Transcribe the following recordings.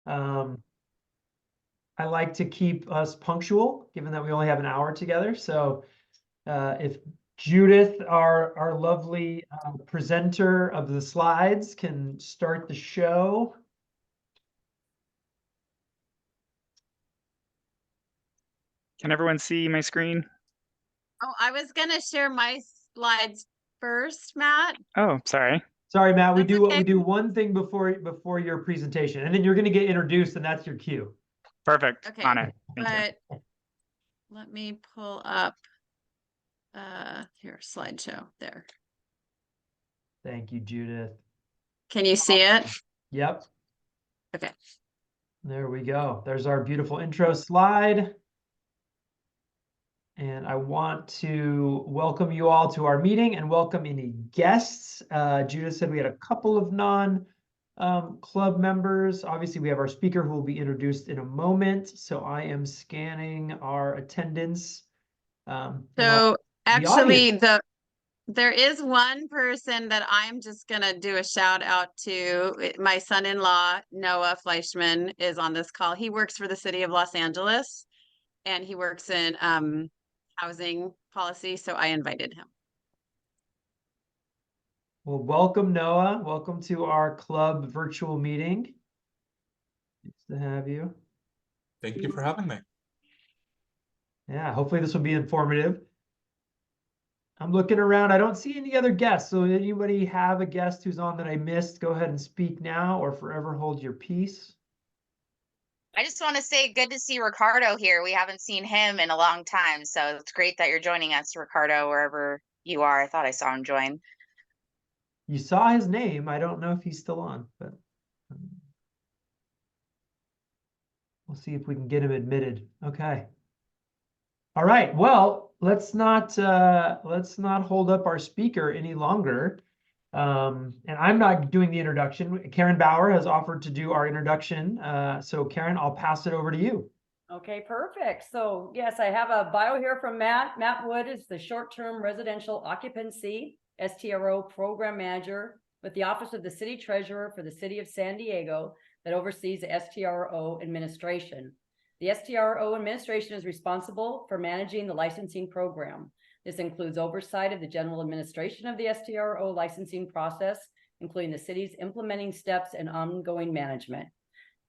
I like to keep us punctual, given that we only have an hour together. So if Judith, our lovely presenter of the slides, can start the show. Can everyone see my screen? Oh, I was gonna share my slides first, Matt. Oh, sorry. Sorry, Matt. We That's do okay. one thing before your presentation, and then you're going to get introduced, and that's your cue. Perfect. Okay, On it. Thank you. Let me pull up here, slideshow there. Thank you, Judith. Can you see it? Yep. Okay. There we go. There's our beautiful intro slide. And I want to welcome you all to our meeting and welcome any guests. Judith said we had a couple of club members. Obviously, we have our speaker who will be introduced in a moment. So I am scanning our attendance. So actually, audience. there is one person that I'm just gonna do a shout out to. My son-in-law, Noah Fleischman, is on this call. He works for the city of Los Angeles, and he works in housing policy, so I invited him. Well, welcome, Noah. Welcome to our club virtual meeting. Nice to have you. Thank you for having me. Yeah, hopefully this will be informative. I'm looking around. I don't see any other guests. So anybody have a guest who's on that I missed? Go ahead and speak now or forever hold your peace. I just want to say good to see Ricardo here. We haven't seen him in a long time. So it's great that you're joining us, Ricardo, wherever you are. I thought I saw him join. You saw his name. I don't know if he's still on, but we'll see if we can get him admitted. Okay. All right. Well, let's not hold up our speaker any longer. And I'm not doing the introduction. Karen Bauer has offered to do our introduction. So Karen, I'll pass it over to you. Okay, perfect. So yes, I have a bio here from Matt. Matt Wood is the short-term residential occupancy STRO program manager with the Office of the City Treasurer for the City of San Diego that oversees the STRO administration. The STRO administration is responsible for managing the licensing program. This includes oversight of the general administration of the STRO licensing process, including the city's implementing steps and ongoing management.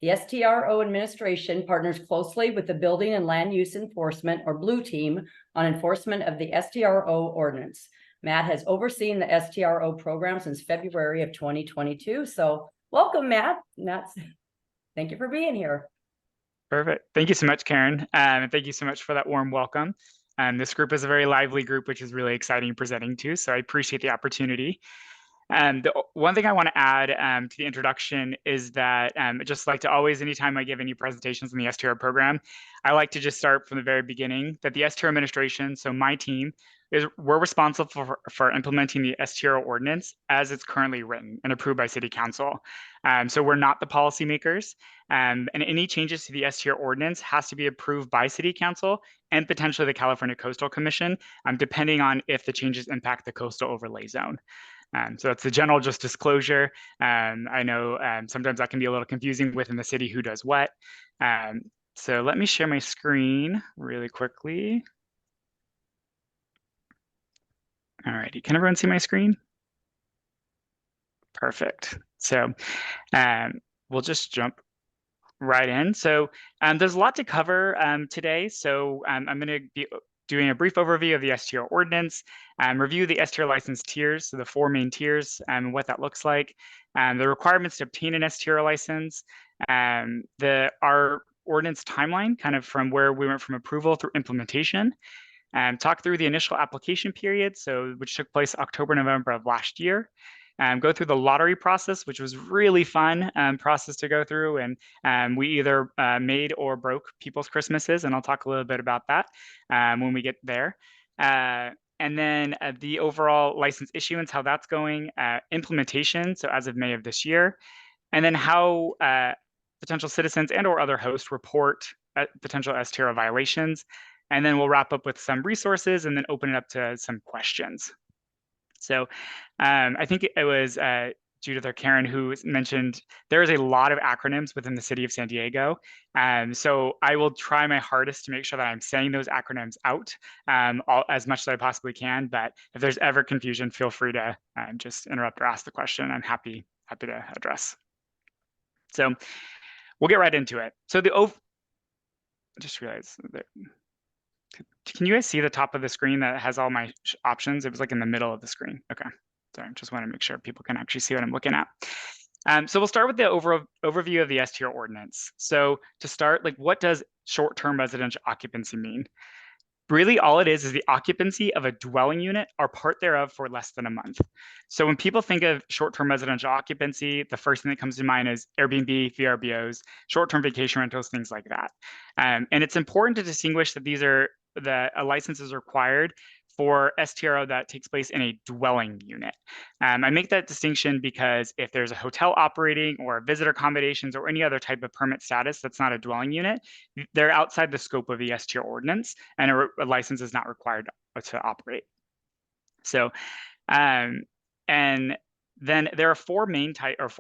The STRO administration partners closely with the Building and Land Use Enforcement, or Blue Team, on enforcement of the STRO ordinance. Matt has overseen the STRO program since February of 2022. So welcome, Matt. Thank you for being here. Perfect. Thank you so much, Karen. And thank you so much for that warm welcome. This group is a very lively group, which is really exciting presenting to. So I appreciate the opportunity. The one thing I want to add to the introduction is that just like to always, anytime I give any presentations in the STR program, I like to just start from the very beginning that the STR administration, so my team, we're responsible for implementing the STR ordinance as it's currently written and approved by City Council. So we're not the policymakers, and any changes to the STR ordinance has to be approved by City Council and potentially the California Coastal Commission, depending on if the changes impact the coastal overlay zone. So that's the general just disclosure. I know sometimes that can be a little confusing within the city who does what. So let me share my screen really quickly. All righty, can everyone see my screen? Perfect. So we'll just jump right in. So there's a lot to cover today. So I'm going to be doing a brief overview of the STR ordinance, review the STR license tiers, so the 4 main tiers, and what that looks like, the requirements to obtain an STR license, our ordinance timeline, kind of from where we went from approval through implementation, talk through the initial application period, which took place October, November of last year. Go through the lottery process, which was really fun process to go through. And we either made or broke people's Christmases, and I'll talk a little bit about that when we get there. And then the overall license issuance, how that's going, implementation, so as of May of this year, and then how potential citizens and or other hosts report potential STR violations. And then we'll wrap up with some resources and then open it up to some questions. So I think it was Judith or Karen, who mentioned there is a lot of acronyms within the city of San Diego. So I will try my hardest to make sure that I'm saying those acronyms out as much as I possibly can. But if there's ever confusion, feel free to just interrupt or ask the question. I'm happy to address. So we'll get right into it. So I just realized that. Can you guys see the top of the screen that has all my options? It was like in the middle of the screen. Okay. Sorry, just want to make sure people can actually see what I'm looking at. So we'll start with the overview of the STR ordinance. So to start, like, what does short-term residential occupancy mean? Really, all it is the occupancy of a dwelling unit or part thereof for less than a month. So when people think of short-term residential occupancy, the first thing that comes to mind is Airbnb, VRBOs, short-term vacation rentals, things like that. And it's important to distinguish that these are a license is required for STRO that takes place in a dwelling unit. I make that distinction because if there's a hotel operating or visitor accommodations or any other type of permit status that's not a dwelling unit, they're outside the scope of the STR ordinance, and a license is not required to operate. So, and then there are four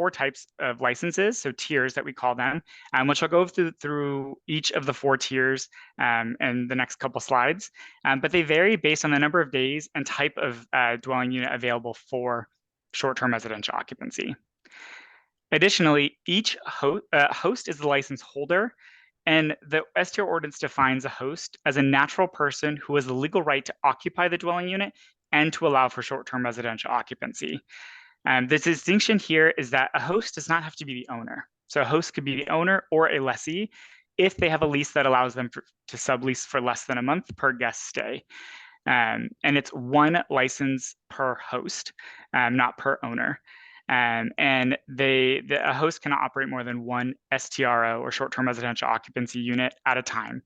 types of licenses, so tiers that we call them, which I'll go through each of the four tiers in the next couple slides. But they vary based on the number of days and type of dwelling unit available for short-term residential occupancy. Additionally, each host is the license holder, and the STR ordinance defines a host as a natural person who has the legal right to occupy the dwelling unit and to allow for short-term residential occupancy. The distinction here is that a host does not have to be the owner. So a host could be the owner or a lessee if they have a lease that allows them to sublease for less than a month per guest stay. And it's one license per host, not per owner. And a host cannot operate more than one STRO or short-term residential occupancy unit at a time.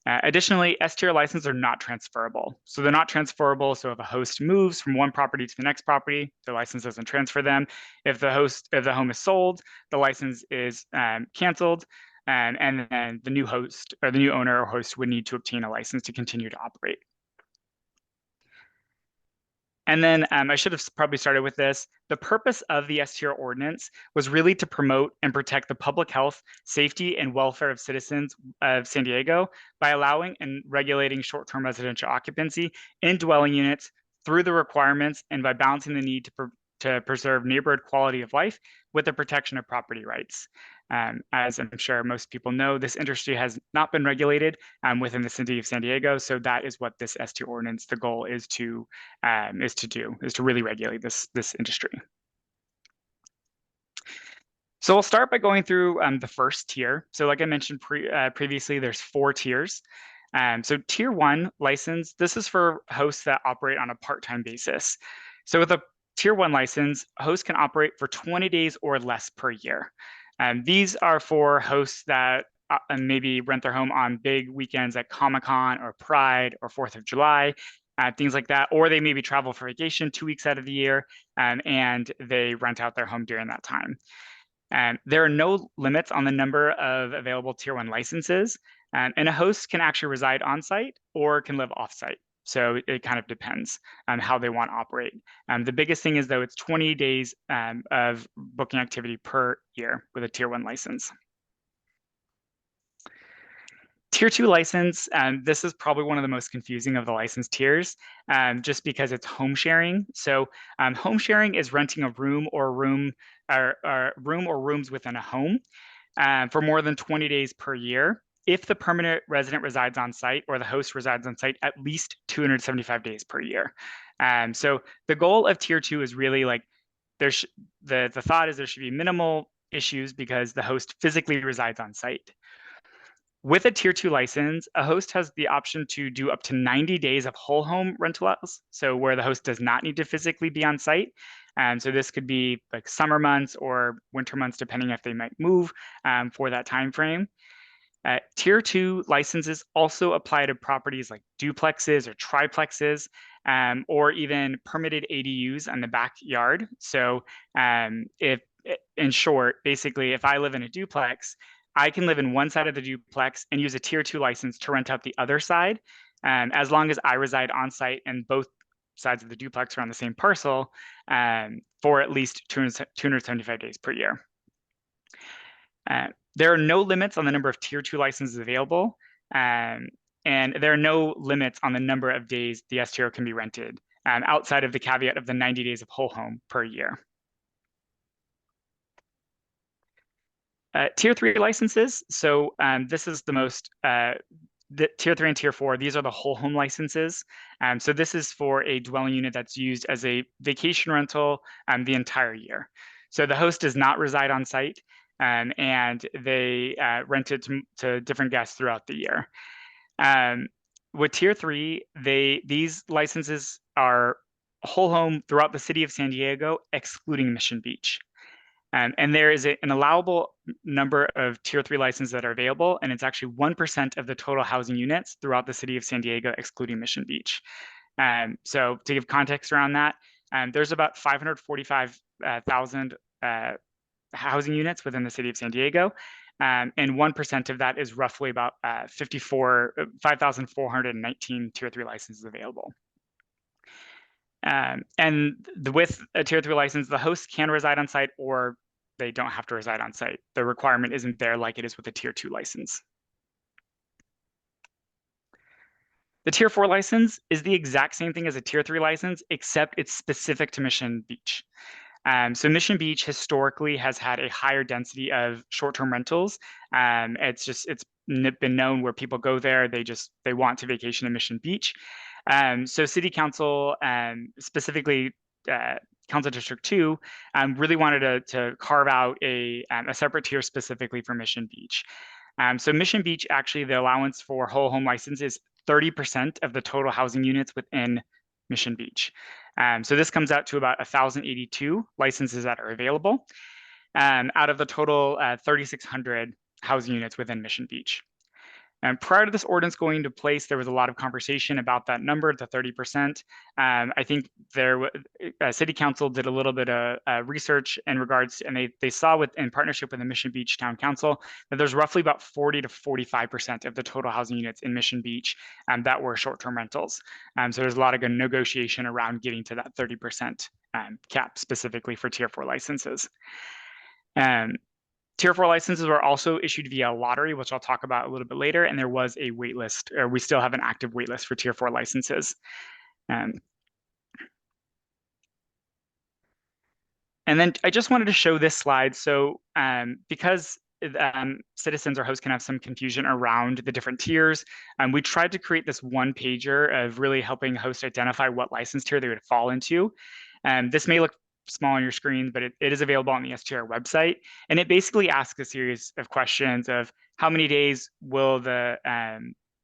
Additionally, STR licenses are not transferable. So they're not transferable. So if a host moves from one property to the next property, the license doesn't transfer them. If the home is sold, the license is canceled, and then the new host or the new owner or host would need to obtain a license to continue to operate. And then I should have probably started with this. The purpose of the STR ordinance was really to promote and protect the public health, safety, and welfare of citizens of San Diego by allowing and regulating short-term residential occupancy in dwelling units through the requirements and by balancing the need to preserve neighborhood quality of life with the protection of property rights. As I'm sure most people know, this industry has not been regulated within the city of San Diego. So that is what this ST ordinance, the goal is to really regulate this industry. So we'll start by going through the first tier. So like I mentioned previously, there's 4 tiers. So tier 1 license, this is for hosts that operate on a part-time basis. So with a tier 1 license, hosts can operate for 20 days or less per year. These are for hosts that maybe rent their home on big weekends like Comic-Con or Pride or 4th of July, things like that. Or they maybe travel for vacation 2 weeks out of the year, and they rent out their home during that time. There are no limits on the number of available tier 1 licenses, and a host can actually reside on site or can live off site. So it kind of depends on how they want to operate. The biggest thing is, though, it's 20 days of booking activity per year with a tier 1 license. Tier 2 license, this is probably one of the most confusing of the license tiers, just because it's home sharing. So home sharing is renting a room or rooms within a home for more than 20 days per year if the permanent resident resides on site or the host resides on site at least 275 days per year. So the goal of tier 2 is really like the thought is there should be minimal issues because the host physically resides on site. With a tier 2 license, a host has the option to do up to 90 days of whole home rentals, so where the host does not need to physically be on site. So this could be like summer months or winter months, depending if they might move for that time frame. Tier 2 licenses also apply to properties like duplexes or triplexes, or even permitted ADUs on the backyard. So in short, basically, if I live in a duplex, I can live in one side of the duplex and use a tier 2 license to rent out the other side, as long as I reside on site and both sides of the duplex are on the same parcel for at least 275 days per year. There are no limits on the number of Tier 2 licenses available, and there are no limits on the number of days the STR can be rented, outside of the caveat of the 90 days of whole home per year. Tier 3 licenses. So this is the most, the Tier 3 and Tier 4, these are the whole home licenses. So this is for a dwelling unit that's used as a vacation rental the entire year. So the host does not reside on site, and they rent it to different guests throughout the year. With Tier 3, these licenses are whole home throughout the city of San Diego, excluding Mission Beach. And there is an allowable number of Tier 3 licenses that are available, and it's actually 1% of the total housing units throughout the city of San Diego, excluding Mission Beach. So to give context around that, there's about 545,000 housing units within the city of San Diego, and 1% of that is roughly about 5,419 Tier 3 licenses available. With a Tier 3 license, the host can reside on site, or they don't have to reside on site. The requirement isn't there like it is with a Tier 2 license. The Tier 4 license is the exact same thing as a Tier 3 license, except it's specific to Mission Beach. So Mission Beach historically has had a higher density of short-term rentals. It's been known where people go there, they want to vacation in Mission Beach. So City Council, specifically Council District 2, really wanted to carve out a separate tier specifically for Mission Beach. So Mission Beach, actually, the allowance for whole home license is 30% of the total housing units within Mission Beach. So this comes out to about 1,082 licenses that are available out of the total 3,600 housing units within Mission Beach. And prior to this ordinance going into place, there was a lot of conversation about that number, the 30%. I think City Council did a little bit of research in regards, and they saw in partnership with the Mission Beach Town Council that there's roughly about 40 to 45% of the total housing units in Mission Beach that were short-term rentals. So there's a lot of good negotiation around getting to that 30% cap specifically for Tier 4 licenses. Tier 4 licenses were also issued via lottery, which I'll talk about a little bit later, and there was a wait list, or we still have an active wait list for Tier 4 licenses. And then I just wanted to show this slide. So because citizens or hosts can have some confusion around the different tiers, we tried to create this one pager of really helping hosts identify what license tier they would fall into. This may look small on your screen, but it is available on the STR website. And it basically asks a series of questions of how many days will the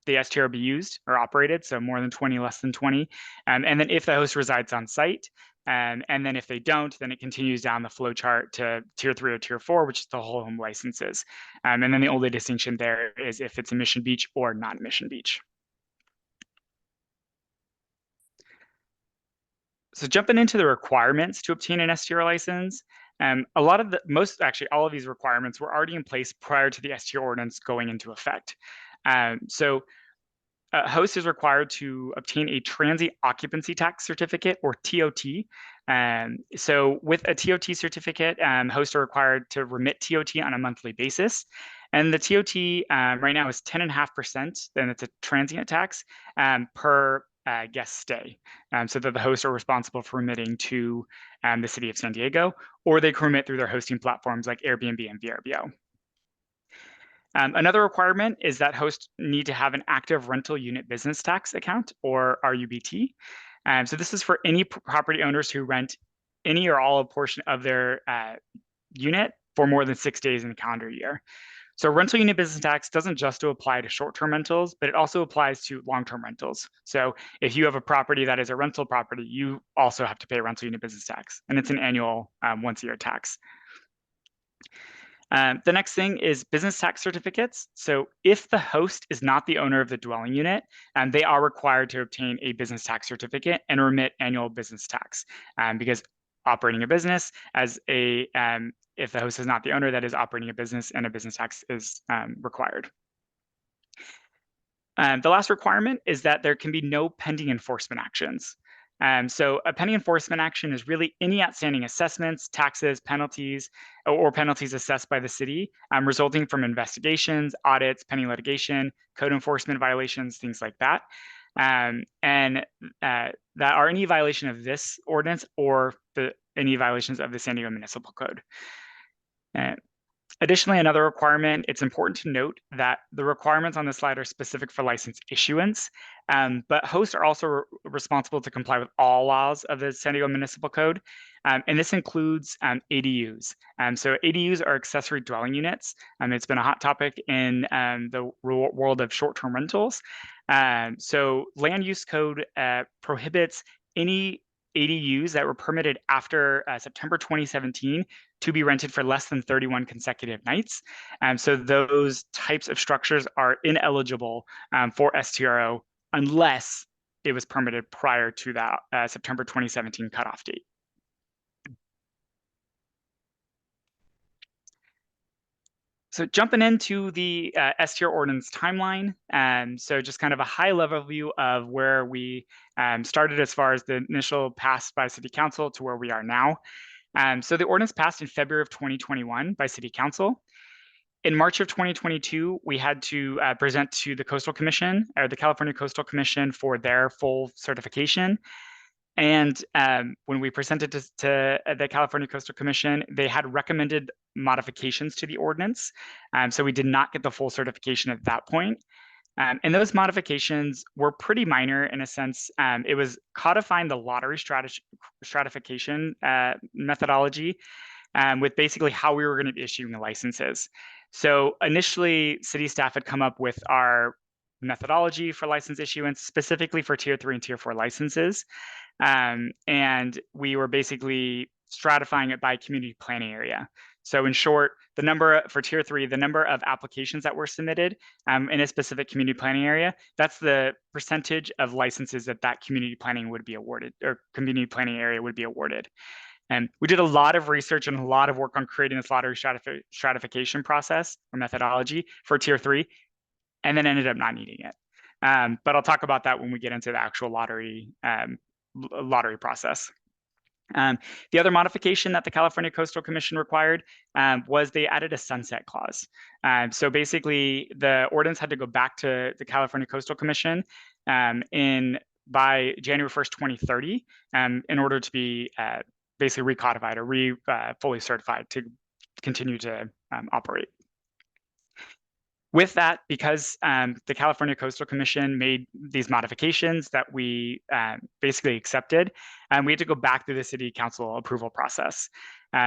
STR be used or operated, so more than 20, less than 20. And then if the host resides on site, and then if they don't, then it continues down the flow chart to Tier 3 or Tier 4, which is the whole home licenses. And then the only distinction there is if it's a Mission Beach or not Mission Beach. So jumping into the requirements to obtain an STR license, all of these requirements were already in place prior to the STR ordinance going into effect. So a host is required to obtain a transient occupancy tax certificate, or TOT. So with a TOT certificate, hosts are required to remit TOT on a monthly basis. And the TOT right now is 10.5%, then it's a transient tax per guest stay, so that the hosts are responsible for remitting to the city of San Diego, or they can remit through their hosting platforms like Airbnb and VRBO. Another requirement is that hosts need to have an active rental unit business tax account, or RUBT. So this is for any property owners who rent any or all a portion of their unit for more than 6 days in a calendar year. So rental unit business tax doesn't just apply to short-term rentals, but it also applies to long-term rentals. So if you have a property that is a rental property, you also have to pay rental unit business tax, and it's an annual once-a-year tax. The next thing is business tax certificates. So if the host is not the owner of the dwelling unit, they are required to obtain a business tax certificate and remit annual business tax, because operating a business if the host is not the owner, that is operating a business, and a business tax is required. The last requirement is that there can be no pending enforcement actions. So a pending enforcement action is really any outstanding assessments, taxes, penalties, or penalties assessed by the city resulting from investigations, audits, pending litigation, code enforcement violations, things like that. And that are any violation of this ordinance or any violations of the San Diego Municipal Code. Additionally, another requirement, it's important to note that the requirements on this slide are specific for license issuance, but hosts are also responsible to comply with all laws of the San Diego Municipal Code, and this includes ADUs. So ADUs are accessory dwelling units. It's been a hot topic in the world of short-term rentals. So land use code prohibits any ADUs that were permitted after September 2017 to be rented for less than 31 consecutive nights. So those types of structures are ineligible for STRO unless it was permitted prior to that September 2017 cutoff date. So jumping into the STR ordinance timeline, so just kind of a high level view of where we started as far as the initial pass by City Council to where we are now. So the ordinance passed in February of 2021 by City Council. In March of 2022, we had to present to the Coastal Commission, or the California Coastal Commission, for their full certification. And when we presented to the California Coastal Commission, they had recommended modifications to the ordinance. So we did not get the full certification at that point. And those modifications were pretty minor in a sense. It was codifying the lottery stratification methodology with basically how we were going to be issuing the licenses. So initially, city staff had come up with our methodology for license issuance, specifically for Tier 3 and Tier 4 licenses. And we were basically stratifying it by community planning area. So in short, the number for Tier 3, the number of applications that were submitted in a specific community planning area, that's the percentage of licenses that that community planning would be awarded, or community planning area would be awarded. And we did a lot of research and a lot of work on creating this lottery stratification process or methodology for Tier 3, and then ended up not needing it. But I'll talk about that when we get into the actual lottery process. The other modification that the California Coastal Commission required was they added a sunset clause. So basically, the ordinance had to go back to the California Coastal Commission by January 1st, 2030, in order to be basically recodified or fully certified to continue to operate. With that, because the California Coastal Commission made these modifications that we basically accepted, we had to go back through the City Council approval process.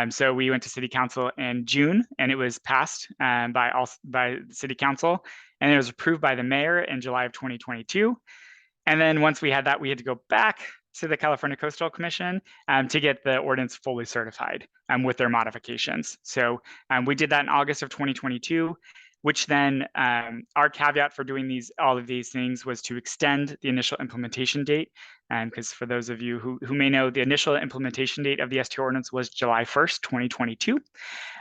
So we went to City Council in June, and it was passed by City Council, and it was approved by the mayor in July of 2022. And then once we had that, we had to go back to the California Coastal Commission to get the ordinance fully certified with their modifications. So we did that in August of 2022. Which then our caveat for doing all of these things was to extend the initial implementation date. Because for those of you who may know, the initial implementation date of the STR ordinance was July 1st, 2022.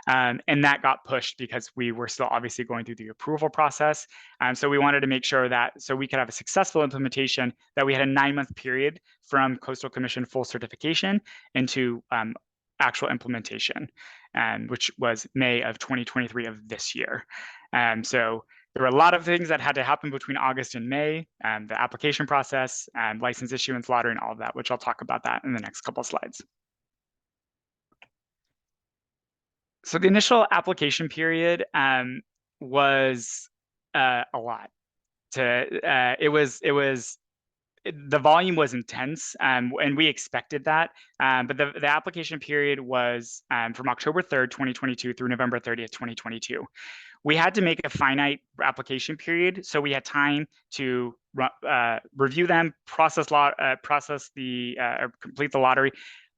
And that got pushed because we were still obviously going through the approval process. So we wanted to make sure that so we could have a successful implementation, that we had a 9-month period from Coastal Commission full certification into actual implementation, which was May of 2023 of this year. So there were a lot of things that had to happen between August and May, the application process, license issuance, lottery, and all of that, which I'll talk about that in the next couple of slides. So the initial application period was a lot. The volume was intense, and we expected that. But the application period was from October 3rd, 2022 through November 30th, 2022. We had to make a finite application period, so we had time to review them, complete the lottery,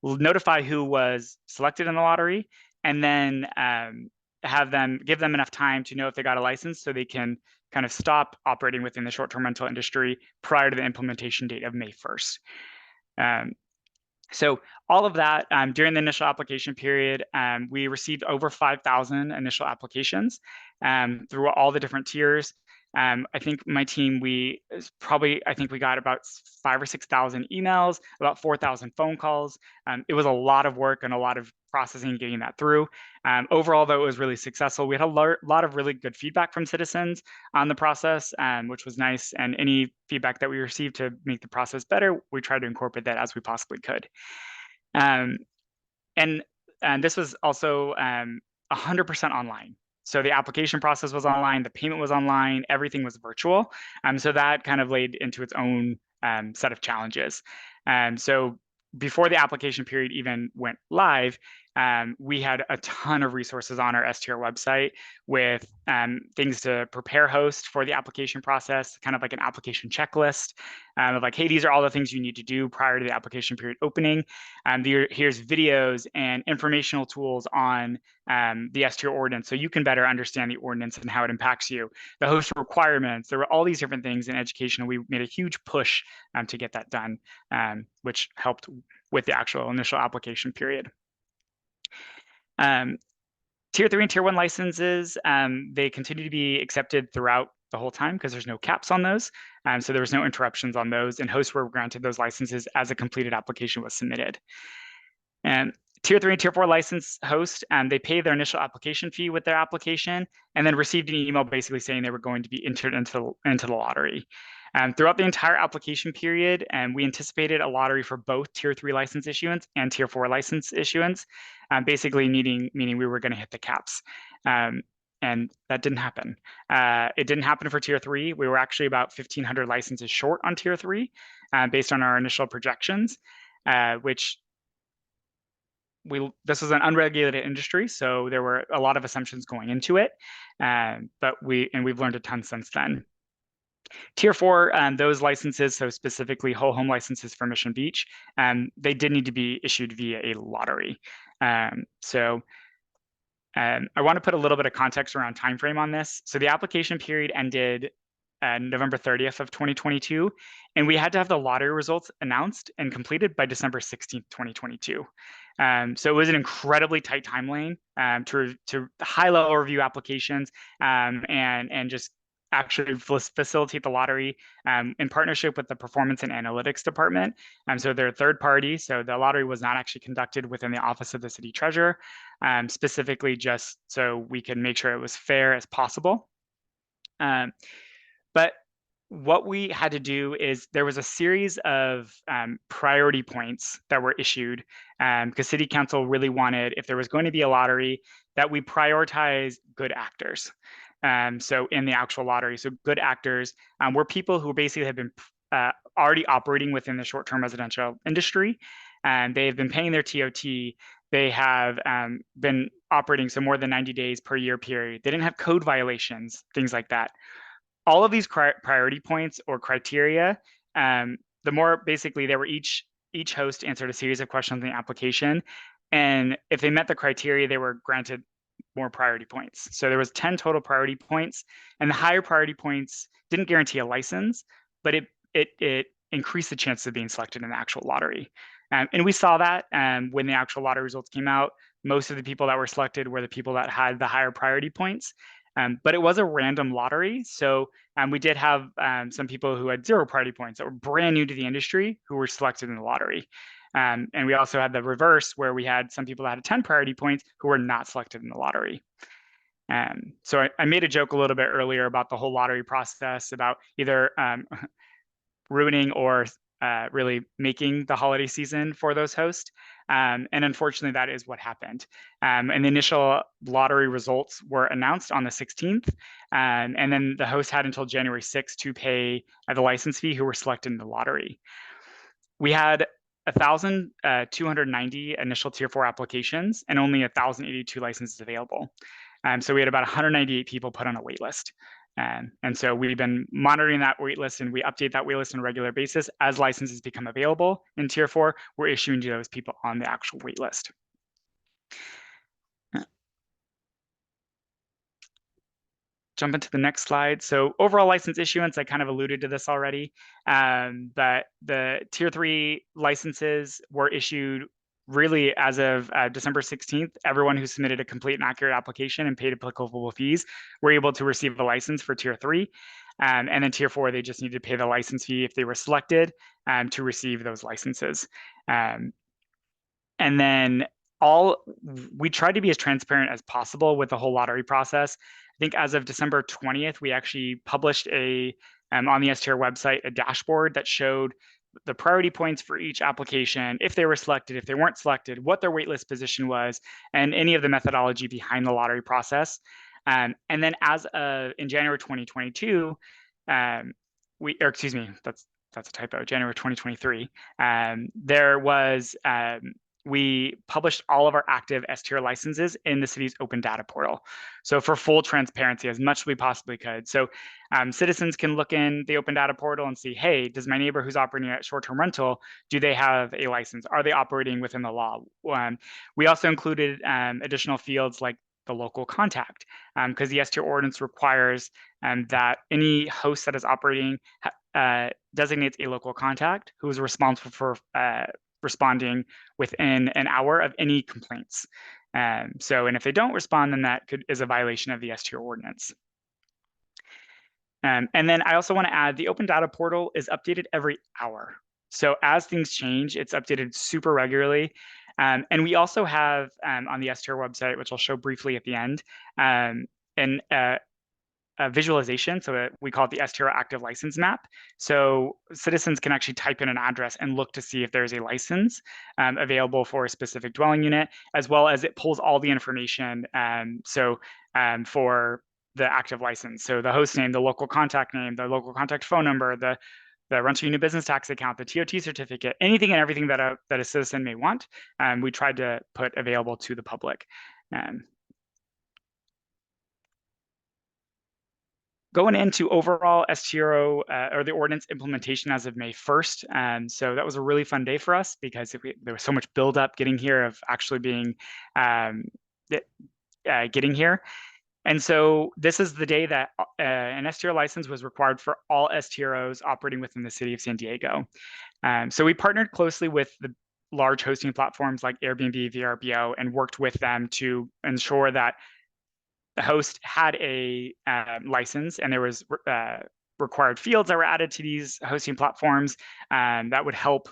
notify who was selected in the lottery, and then give them enough time to know if they got a license so they can kind of stop operating within the short-term rental industry prior to the implementation date of May 1st. So all of that, during the initial application period, we received over 5,000 initial applications through all the different tiers. I think my team, I think we got about 5,000 or 6,000 emails, about 4,000 phone calls. It was a lot of work and a lot of processing getting that through. Overall, though, it was really successful. We had a lot of really good feedback from citizens on the process, which was nice. And any feedback that we received to make the process better, we tried to incorporate that as we possibly could. And this was also 100% online. So the application process was online, the payment was online, everything was virtual. So that kind of laid into its own set of challenges. So before the application period even went live, we had a ton of resources on our STR website with things to prepare hosts for the application process, kind of like an application checklist of like, hey, these are all the things you need to do prior to the application period opening. Here's videos and informational tools on the STR ordinance, so you can better understand the ordinance and how it impacts you. The host requirements, there were all these different things in education, and we made a huge push to get that done, which helped with the actual initial application period. Tier 3 and Tier 1 licenses, they continue to be accepted throughout the whole time because there's no caps on those. So there was no interruptions on those, and hosts were granted those licenses as a completed application was submitted. And Tier 3 and Tier 4 license host, they pay their initial application fee with their application and then received an email basically saying they were going to be entered into the lottery. Throughout the entire application period, we anticipated a lottery for both Tier 3 license issuance and Tier 4 license issuance, basically meaning we were going to hit the caps. And that didn't happen. It didn't happen for Tier 3. We were actually about 1,500 licenses short on Tier 3 based on our initial projections, which this was an unregulated industry, so there were a lot of assumptions going into it, but we've learned a ton since then. Tier 4, those licenses, so specifically whole home licenses for Mission Beach, they did need to be issued via a lottery. I want to put a little bit of context around time frame on this. So the application period ended November 30th of 2022, and we had to have the lottery results announced and completed by December 16th, 2022. So it was an incredibly tight timeline to high-level review applications and just actually facilitate the lottery in partnership with the Performance and Analytics Department. So they're a third party, so the lottery was not actually conducted within the Office of the City Treasurer, specifically just so we can make sure it was fair as possible. But what we had to do is there was a series of priority points that were issued because City Council really wanted, if there was going to be a lottery, that we prioritize good actors. So in the actual lottery, so good actors were people who basically have been already operating within the short-term residential industry, and they have been paying their TOT. They have been operating so more than 90 days per year period. They didn't have code violations, things like that. All of these priority points or criteria, the more basically they were each host answered a series of questions in the application, and if they met the criteria, they were granted more priority points. So there was 10 total priority points, and the higher priority points didn't guarantee a license, but it increased the chances of being selected in the actual lottery. And we saw that when the actual lottery results came out. Most of the people that were selected were the people that had the higher priority points. But it was a random lottery. So we did have some people who had 0 priority points that were brand new to the industry who were selected in the lottery. And we also had the reverse where we had some people that had 10 priority points who were not selected in the lottery. So I made a joke a little bit earlier about the whole lottery process, about either ruining or really making the holiday season for those hosts. And unfortunately, that is what happened. And the initial lottery results were announced on the 16th. And then the host had until January 6th to pay the license fee who were selected in the lottery. We had 1,290 initial Tier 4 applications and only 1,082 licenses available. So we had about 198 people put on a wait list. And so we've been monitoring that wait list, and we update that wait list on a regular basis. As licenses become available in Tier 4, we're issuing to those people on the actual wait list. Jump into the next slide. So overall license issuance, I kind of alluded to this already, but the Tier 3 licenses were issued really as of December 16th. Everyone who submitted a complete and accurate application and paid applicable fees were able to receive a license for Tier 3. And then tier 4, they just need to pay the license fee if they were selected to receive those licenses. And then we tried to be as transparent as possible with the whole lottery process. I think as of December 20th, we actually published on the STR website, a dashboard that showed the priority points for each application, if they were selected, if they weren't selected, what their waitlist position was, and any of the methodology behind the lottery process. And then in January 2022, that's a typo, January 2023, we published all of our active STR licenses in the city's open data portal. So for full transparency, as much as we possibly could. So citizens can look in the open data portal and see, hey, does my neighbor who's operating at short-term rental, do they have a license? Are they operating within the law? We also included additional fields like the local contact, because the STR ordinance requires that any host that is operating designates a local contact who is responsible for responding within an hour of any complaints. And if they don't respond, then that is a violation of the STR ordinance. And then I also want to add the open data portal is updated every hour. So as things change, it's updated super regularly. And we also have on the STR website, which I'll show briefly at the end, a visualization, so we call it the STR active license map. So citizens can actually type in an address and look to see if there's a license available for a specific dwelling unit, as well as it pulls all the information for the active license. So the host name, the local contact name, the local contact phone number, the rental unit business tax account, the TOT certificate, anything and everything that a citizen may want, we tried to put available to the public. Going into overall STRO or the ordinance implementation as of May 1st. So that was a really fun day for us because there was so much buildup getting here of actually being getting here. And so this is the day that an STR license was required for all STROs operating within the city of San Diego. So we partnered closely with the large hosting platforms like Airbnb, VRBO, and worked with them to ensure that the host had a license, and there was required fields that were added to these hosting platforms that would help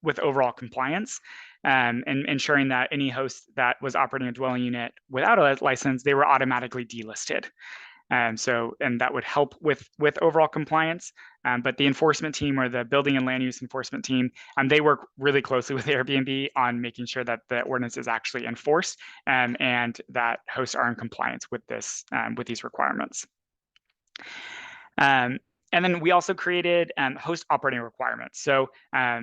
with overall compliance and ensuring that any host that was operating a dwelling unit without a license, they were automatically delisted. And that would help with overall compliance. But the enforcement team, or the building and land use enforcement team, they work really closely with Airbnb on making sure that the ordinance is actually enforced and that hosts are in compliance with these requirements. And then we also created host operating requirements. So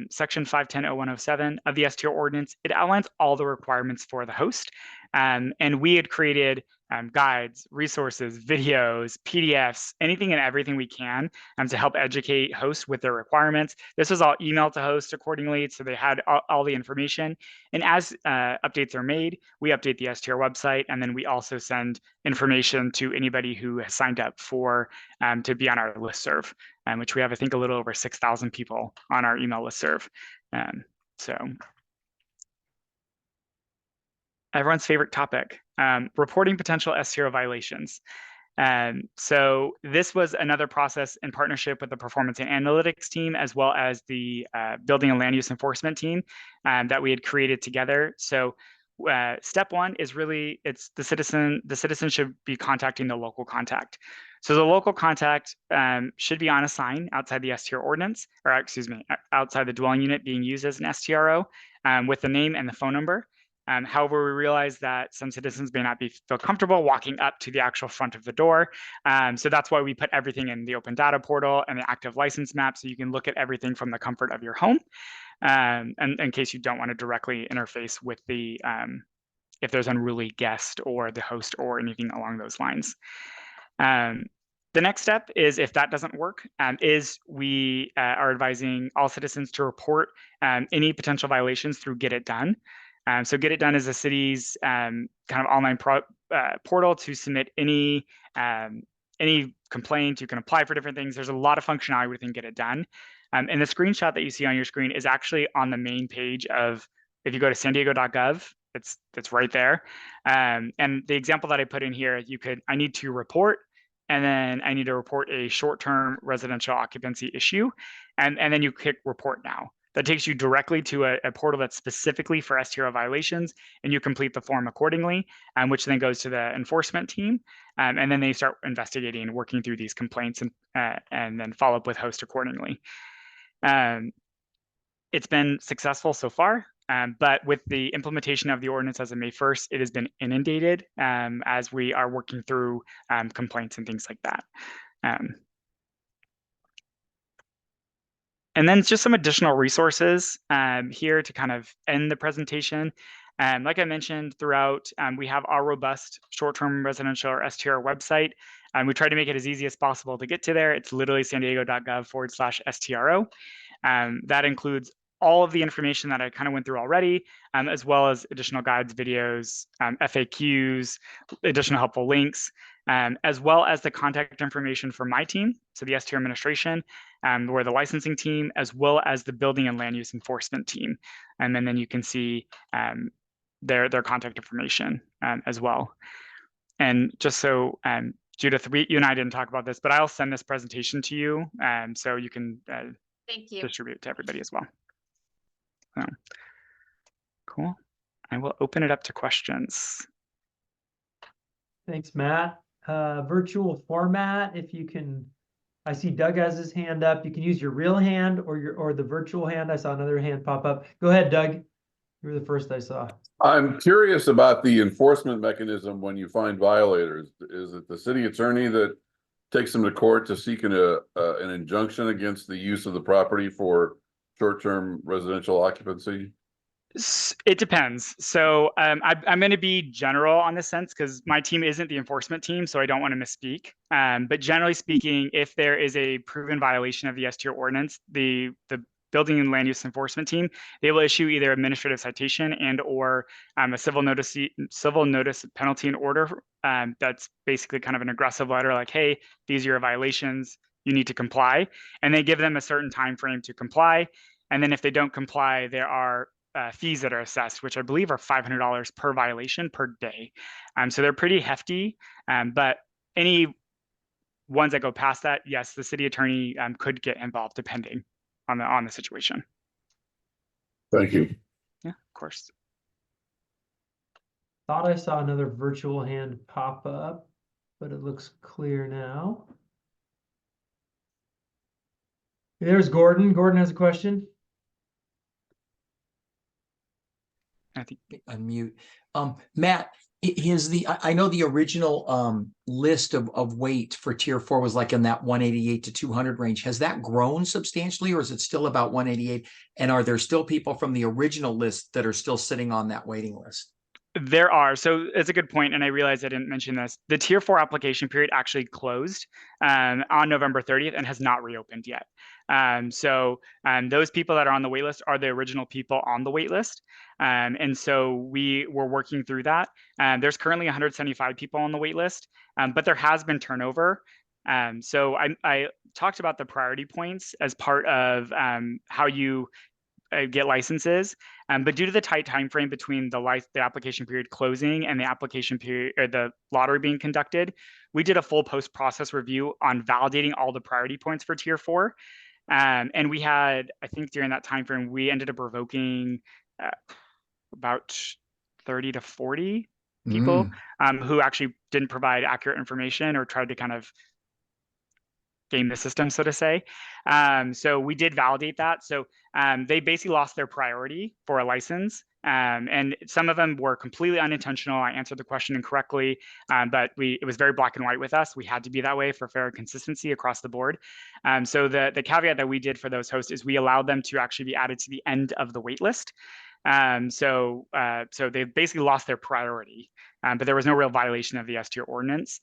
section 510.0107 of the STR ordinance, it outlines all the requirements for the host. And we had created guides, resources, videos, PDFs, anything and everything we can to help educate hosts with their requirements. This was all emailed to hosts accordingly, so they had all the information. And as updates are made, we update the STR website, and then we also send information to anybody who has signed up for to be on our listserv, which we have, I think, a little over 6,000 people on our email listserv. Everyone's favorite topic, reporting potential STR violations. So this was another process in partnership with the performance and analytics team, as well as the building and land use enforcement team that we had created together. So step one is really, it's the citizen should be contacting the local contact. So the local contact should be on a sign outside the STR ordinance, or excuse me, outside the dwelling unit being used as an STRO with the name and the phone number. However, we realize that some citizens may not feel comfortable walking up to the actual front of the door. So that's why we put everything in the open data portal and the active license map, so you can look at everything from the comfort of your home. And in case you don't want to directly interface with if there's unruly guest or the host or anything along those lines. The next step is, if that doesn't work, is we are advising all citizens to report any potential violations through Get It Done. So Get It Done is the city's kind of online portal to submit any complaint. You can apply for different things. There's a lot of functionality within Get It Done. And the screenshot that you see on your screen is actually on the main page of, if you go to sandiego.gov, it's right there. And the example that I put in here, I need to report and then I need to report a short-term residential occupancy issue, and then you click report now. That takes you directly to a portal that's specifically for STRO violations, and you complete the form accordingly, which then goes to the enforcement team, and then they start investigating and working through these complaints and then follow up with host accordingly. It's been successful so far, but with the implementation of the ordinance as of May 1st, it has been inundated as we are working through complaints and things like that. And then just some additional resources here to kind of end the presentation. Like I mentioned throughout, we have our robust short-term residential or STR website. We try to make it as easy as possible to get to there. It's literally sandiego.gov/STRO. That includes all of the information that I kind of went through already, as well as additional guides, videos, FAQs, additional helpful links, as well as the contact information for my team, so the STR administration, we're the licensing team, as well as the building and land use enforcement team. And then you can see their contact information as well. And just so, Judith, you and I didn't talk about this, but I'll send this presentation to you so you can Thank you. distribute to everybody as well. So, cool. I will open it up to questions. Thanks, Matt. Virtual format, if you can, I see Doug has his hand up. You can use your real hand or the virtual hand. I saw another hand pop up. Go ahead, Doug. You were the first I saw. I'm curious about the enforcement mechanism when you find violators. Is it the city attorney that takes them to court to seek an injunction against the use of the property for short-term residential occupancy? It depends. So I'm going to be general on this sense because my team isn't the enforcement team, so I don't want to misspeak. But generally speaking, if there is a proven violation of the STR ordinance, the building and land use enforcement team, they will issue either administrative citation and or a civil notice penalty and order. That's basically kind of an aggressive letter like, hey, these are your violations, you need to comply. And they give them a certain time frame to comply. And then if they don't comply, there are fees that are assessed, which I believe are $500 per violation per day. So they're pretty hefty, but any ones that go past that, yes, the city attorney could get involved depending on the situation. Thank you. Yeah, of course. Thought I saw another virtual hand pop up, but it looks clear now. There's Gordon. Gordon has a question. I think Unmute. Matt, I know the original list of weight for tier 4 was like in that 188 to 200 range. Has that grown substantially, or is it still about 188? And are there still people from the original list that are still sitting on that waiting list? There are. So it's a good point, and I realized I didn't mention this. The tier 4 application period actually closed on November 30th and has not reopened yet. So those people that are on the wait list are the original people on the wait list. And so we were working through that. There's currently 175 people on the wait list, but there has been turnover. So I talked about the priority points as part of how you get licenses, but due to the tight time frame between the application period closing and the application period or the lottery being conducted, we did a full post-process review on validating all the priority points for tier 4. And we had, I think during that time frame, we ended up revoking about 30 to 40 people who actually didn't provide accurate information or tried to kind of game the system, so to say. So we did validate that. So they basically lost their priority for a license. And some of them were completely unintentional. I answered the question incorrectly, but it was very black and white with us. We had to be that way for fair consistency across the board. So the caveat that we did for those hosts is we allowed them to actually be added to the end of the wait list. So they basically lost their priority, but there was no real violation of the STR ordinance.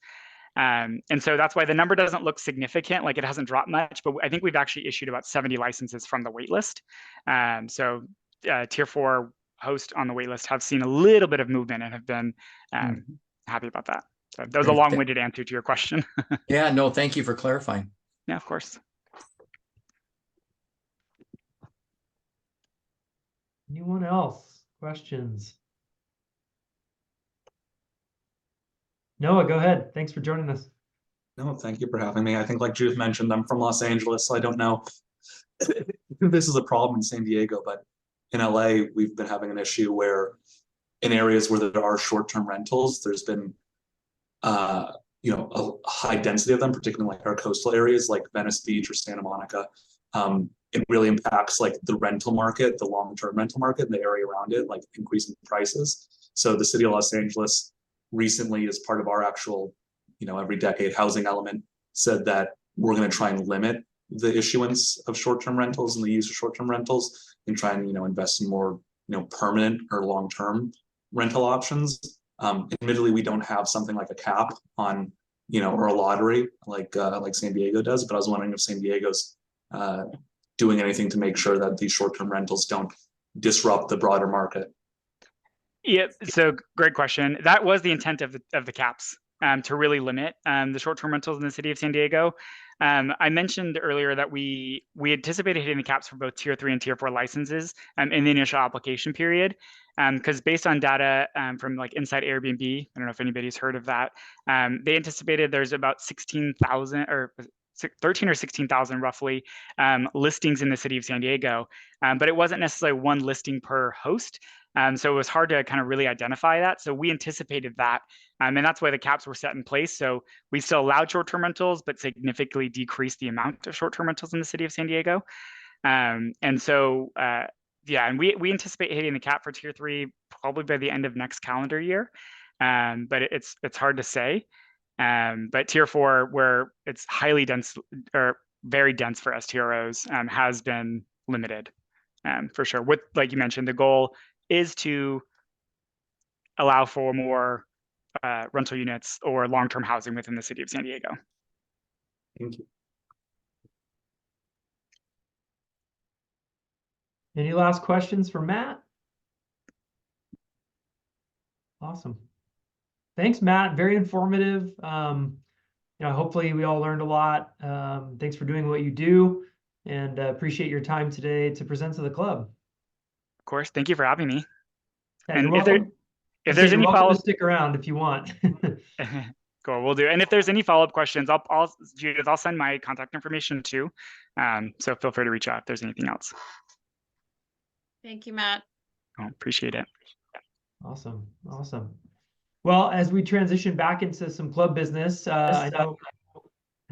And so that's why the number doesn't look significant, like it hasn't dropped much, but I think we've actually issued about 70 licenses from the waitlist. So tier 4 hosts on the waitlist have seen a little bit of movement and have been happy about that. So that was a long-winded answer to your question. Yeah, no, thank you for clarifying. Yeah, of course. Anyone else? Questions? Noah, go ahead. Thanks for joining us. No, thank you for having me. I think like Judith mentioned, I'm from Los Angeles, so I don't know if this is a problem in San Diego, but in LA, we've been having an issue where in areas where there are short-term rentals, there's been a high density of them, particularly like our coastal areas like Venice Beach or Santa Monica. It really impacts like the rental market, the long-term rental market, and the area around it, like increasing prices. So the city of Los Angeles recently, as part of our actual, every decade housing element, said that we're going to try and limit the issuance of short-term rentals and the use of short-term rentals and try and, invest in more, permanent or long-term rental options. Admittedly, we don't have something like a cap on, or a lottery like San Diego does, but I was wondering if San Diego's doing anything to make sure that these short-term rentals don't disrupt the broader market. Yeah, so great question. That was the intent of the caps, to really limit the short-term rentals in the city of San Diego. I mentioned earlier that we anticipated hitting the caps for both Tier 3 and Tier 4 licenses in the initial application period. Because based on data from like Inside Airbnb, I don't know if anybody's heard of that, they anticipated there's about 16,000 or 13 or 16,000 roughly listings in the city of San Diego, but it wasn't necessarily one listing per host. So it was hard to kind of really identify that. So we anticipated that, and that's why the caps were set in place. So we still allowed short-term rentals, but significantly decreased the amount of short-term rentals in the city of San Diego. And so, yeah, and we anticipate hitting the cap for Tier 3 probably by the end of next calendar year. But it's hard to say. But Tier 4, where it's highly dense or very dense for STROs, has been limited, for sure. With, like you mentioned, the goal is to allow for more rental units or long-term housing within the city of San Diego. Thank you. Any last questions for Matt? Awesome. Thanks, Matt. Very informative. Hopefully we all learned a lot. Thanks for doing what you do, and appreciate your time today to present to the club. Of course, thank you for having me. Yeah, And you're welcome. if there's any welcome follow-up, to stick around if you want. cool, we'll do. And if there's any follow-up questions, Judith, I'll send my contact information too. So feel free to reach out if there's anything else. Thank you, Matt. Oh, appreciate it. Awesome. Well, as we transition back into some club business, I know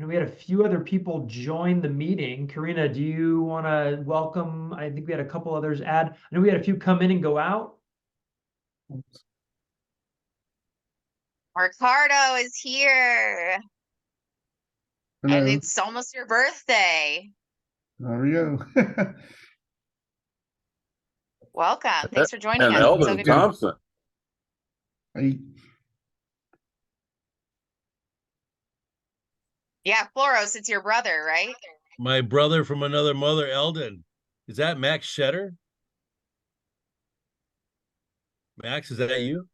we had a few other people join the meeting. Karina, do you want to welcome? I think we had a couple others add. I know we had a few come in and go out. Ricardo is here. Hello. And it's almost your birthday. There we go. Welcome. Thanks for joining And us. It's so Eldon good- Thompson. Hey, Yeah, Floros, it's your brother, right? My brother from another mother, Eldon. Is that Max Shetter? Max, is that you?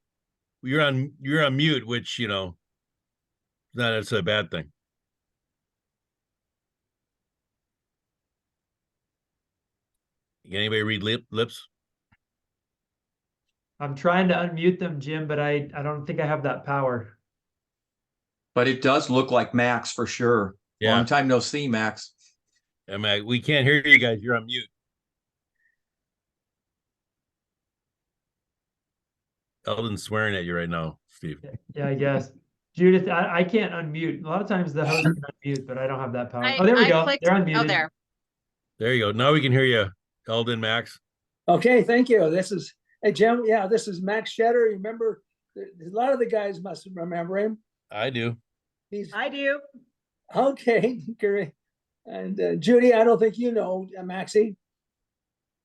You're on mute, which not that's a bad thing. Can anybody read lips? I'm trying to unmute them, Jim, but I don't think I have that power. But it does look like Max for sure. Yeah. Long time no see, Max. Yeah, Max, we can't hear you guys. You're on mute. Eldon's swearing at you right now, Steve. Yeah, I guess. Judith, I can't unmute. A lot of times the host can unmute, but I don't have that power. I- Oh, there we I go. clicked- They're unmuted. Oh, there. There you go. Now we can hear you, Eldon, Max. Okay, thank you. Hey, Jim. Yeah, this is Max Shetter. You remember, a lot of the guys must remember him. I do. I do. Okay, great. And Judy, I don't think you know Maxie.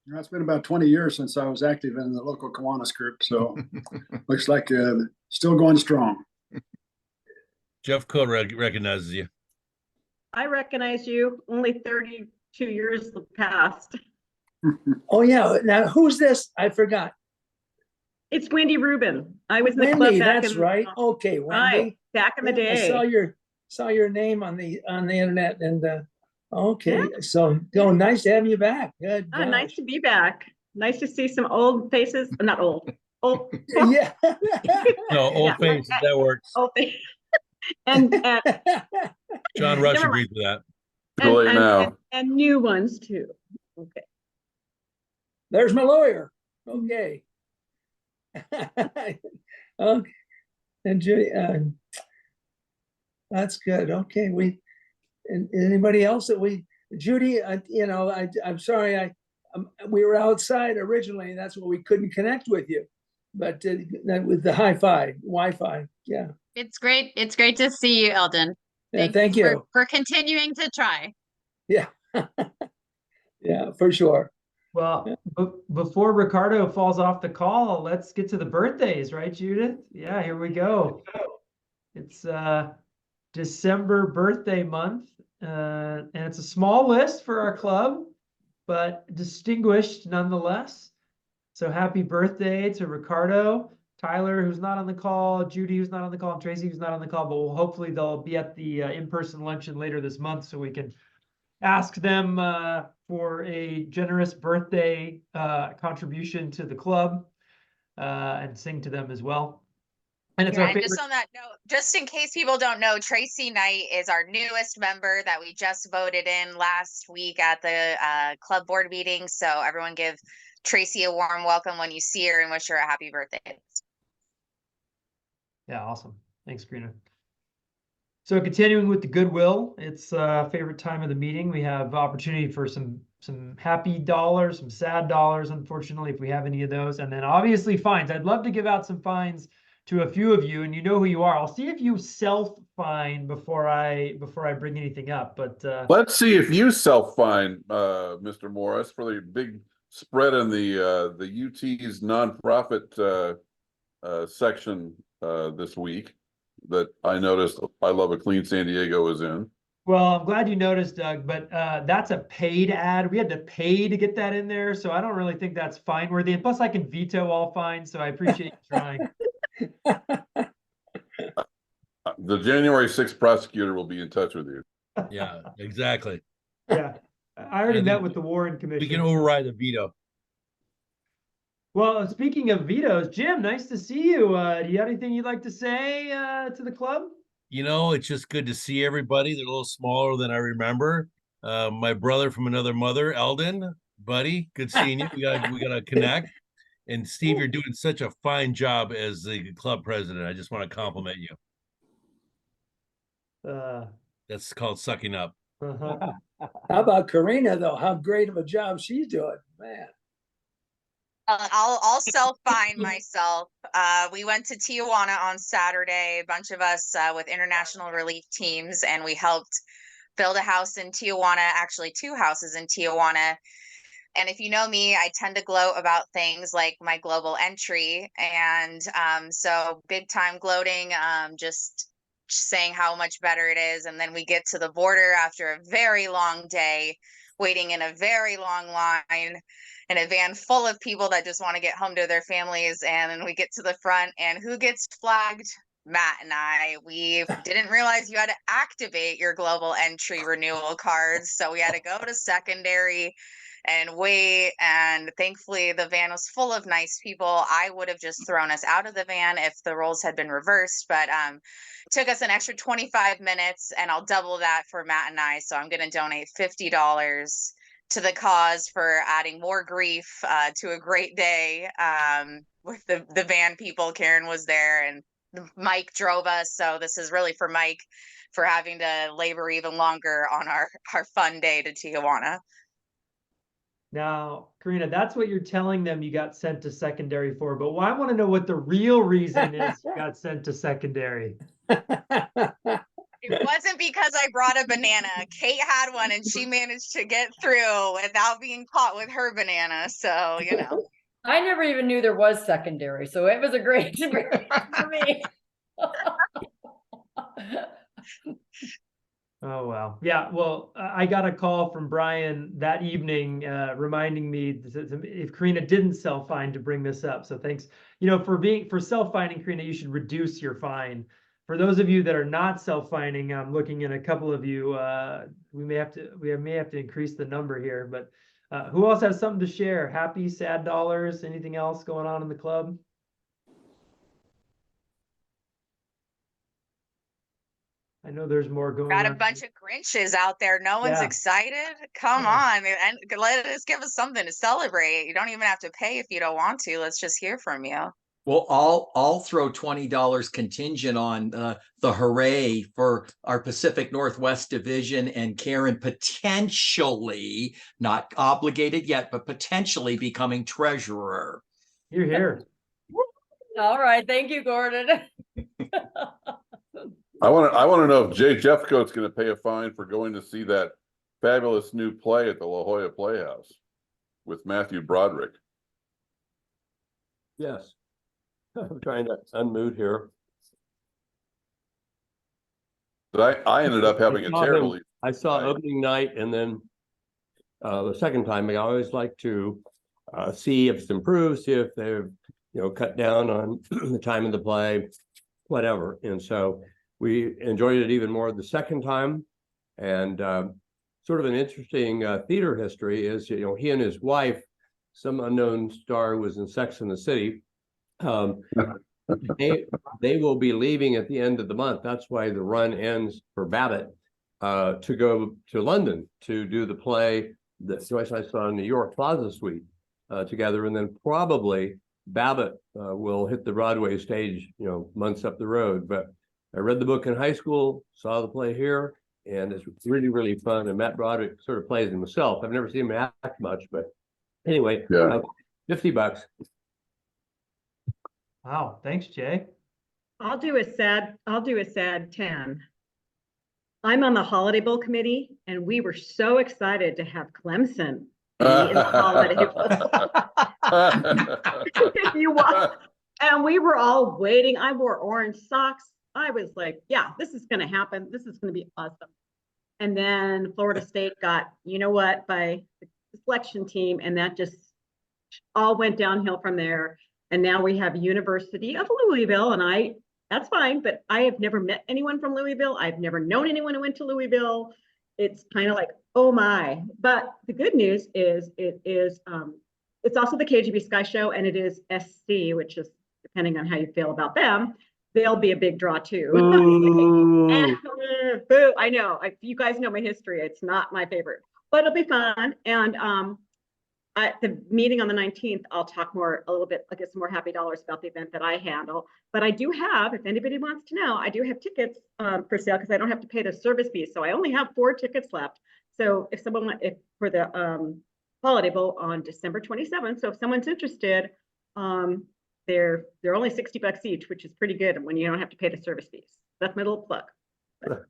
it's been about 20 years since I was active in the local Kiwanis group, so looks like still going strong. Jeff Cole recognizes you. I recognize you. Only 32 years passed. Oh yeah. Now who's this? I forgot. It's Wendy Rubin. I was in the club Wendy, back that's in, right. Okay, Wendy. Right, back in the Yeah, day. I saw your name on the internet, and okay. So nice to have you back. Good. Oh, nice to be back. Nice to see some old faces. Not old. Old. Yeah. No, old Yeah. face. That works. Old face. And John Rush Never agrees with that. Too late now. And new ones too. Okay. There's my lawyer. Okay. Okay. And Judy, that's good. Okay, and anybody else that Judy, I'm sorry, we were outside originally, and that's why we couldn't connect with you. But with the Wi-Fi, yeah. It's great. It's great to see you, Eldon. Yeah, Thanks thank you. for continuing to try. Yeah. Yeah, for sure. Well, before Ricardo falls off the call, let's get to the birthdays, right, Judith? Yeah, here we go. It's December birthday month, and it's a small list for our club, but distinguished nonetheless. So happy birthday to Ricardo, Tyler, who's not on the call, Judy, who's not on the call, and Tracy, who's not on the call, but hopefully they'll be at the in-person luncheon later this month so we can ask them for a generous birthday contribution to the club and sing to them as well. And it's Yeah, our and favorite. just on that note, just in case people don't know, Tracy Knight is our newest member that we just voted in last week at the club board meeting. So everyone give Tracy a warm welcome when you see her and wish her a happy birthday. Yeah, awesome. Thanks, Karina. So continuing with the goodwill, it's favorite time of the meeting. We have opportunity for some happy dollars, some sad dollars, unfortunately, if we have any of those. And then obviously fines. I'd love to give out some fines to a few of you, and you know who you are. I'll see if you self-fine before I bring anything up. But Let's see if you self-fine, Mr. Morris, for the big spread in the UT's nonprofit section this week that I noticed I Love a Clean San Diego is in. well, I'm glad you noticed, Doug, but that's a paid ad. We had to pay to get that in there, so I don't really think that's fine worthy. And plus I can veto all fines, so I appreciate you trying. The January 6th prosecutor will be in touch with you. Yeah, exactly. Yeah, I already I met think with the Warren We Commission. can override the veto. Well, speaking of vetoes, Jim, nice to see you. Do you have anything you'd like to say to the club? You know, it's just good to see everybody. They're a little smaller than I remember. My brother from another mother, Eldon, buddy, good seeing you. We gotta connect. And Steve, you're doing such a fine job as the club president. I just want to compliment you. That's called sucking up. Uh-huh. How about Karina though? How great of a job she's doing, man. I'll self-fine myself. We went to Tijuana on Saturday, a bunch of us with international relief teams, and we helped build a house in Tijuana, actually 2 houses in Tijuana. And if you know me, I tend to gloat about things like my global entry. And so big time gloating, just saying how much better it is. And then we get to the border after a very long day, waiting in a very long line in a van full of people that just want to get home to their families. And then we get to the front, and who gets flagged? Matt and I. We didn't realize you had to activate your global entry renewal cards. So we had to go to secondary and wait. And thankfully, the van was full of nice people. I would have just thrown us out of the van if the roles had been reversed, but it took us an extra 25 minutes, and I'll double that for Matt and I. So I'm going to donate $50 to the cause for adding more grief to a great day with the van people. Karen was there, and Mike drove us. So this is really for Mike for having to labor even longer on our fun day to Tijuana. Now, Karina, that's what you're telling them you got sent to secondary for, but I want to know what the real reason is you got sent to secondary. It wasn't because I brought a banana. Kate had one, and she managed to get through without being caught with her banana. So, you know. I never even knew there was secondary, so it was a great experience for me. Oh, wow. Yeah, well, I got a call from Brian that evening reminding me if Karina didn't self-fine to bring this up. So thanks. You know, for self-fining, Karina, you should reduce your fine. For those of you that are not self-fining, I'm looking at a couple of you. We may have to increase the number here, but who else has something to share? Happy, sad dollars, anything else going on in the club? I know there's more going Got a on. bunch of Grinches out there. No one's Yeah. excited. Come on, and let us give us something to celebrate. You don't even have to pay if you don't want to. Let's just hear from you. Well, I'll throw $20 contingent on the hooray for our Pacific Northwest Division and Karen potentially, not obligated yet, but potentially becoming treasurer. You're here. All right, thank you, Gordon. I want to know if Jay Jeffcoat's going to pay a fine for going to see that fabulous new play at the La Jolla Playhouse with Matthew Broderick. Yes. I'm trying to unmute here. But I ended up having a terribly. I saw opening night, and then the second time I always like to see if it's improved, see if they've cut down on the time of the play, whatever. And so we enjoyed it even more the second time. And sort of an interesting theater history is he and his wife, some unknown star who was in Sex and the City. They will be leaving at the end of the month. That's why the run ends for Babbitt to go to London to do the play that Joyce and I saw in New York, Plaza Suite, together, and then probably Babbitt will hit the Broadway stage, months up the road. But I read the book in high school, saw the play here, and it's really, really fun. And Matt Broderick sort of plays himself. I've never seen him act much, but anyway, yeah. $50. Wow, thanks, Jay. I'll do a sad 10. I'm on the Holiday Bowl committee, and we were so excited to have Clemson be in the Holiday Bowl. You watch, and we were all waiting. I wore orange socks. I was like, yeah, this is going to happen. This is going to be awesome. And then Florida State got, by the selection team, and that just all went downhill from there. And now we have University of Louisville, and that's fine, but I have never met anyone from Louisville. I've never known anyone who went to Louisville. It's kind of like, oh my. But the good news is it's also the KGB Sky Show, and it is SC, which is, depending on how you feel about them, they'll be a big draw too. Boo, I know. You guys know my history. It's not my favorite, but it'll be fun. And at the meeting on the 19th, I'll talk a little bit, I'll get some more happy dollars about the event that I handle. But I do have, if anybody wants to know, I do have tickets for sale because I don't have to pay the service fees. So I only have 4 tickets left. So if someone wants, for the Holiday Bowl on December 27th, so if someone's interested, they're only $60 each, which is pretty good when you don't have to pay the service fees. That's my little plug. But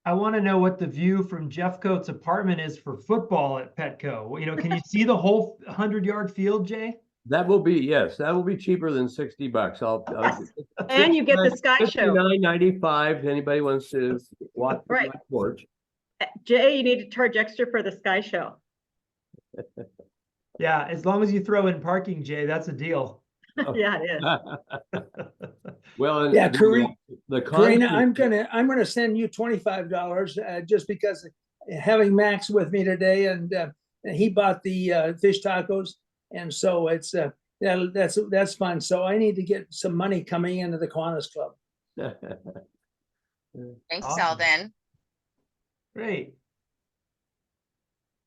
I want to know what the view from Jeffcoat's apartment is for football at Petco. Can you see the whole 100-yard field, Jay? That will be cheaper than $60. And you get the Sky Show. $59.95. If anybody wants to watch right. my porch. Jay, you need to charge extra for the Sky Show. Yeah, as long as you throw in parking, Jay, that's a deal. Yeah, it is. Well, yeah, Karina, I'm concert- gonna send you $25 just because having Max with me today, and he bought the fish tacos, and so it's that's fun. So I need to get some money coming into the Kiwanis Club. Thanks, Awesome. Alden. Great.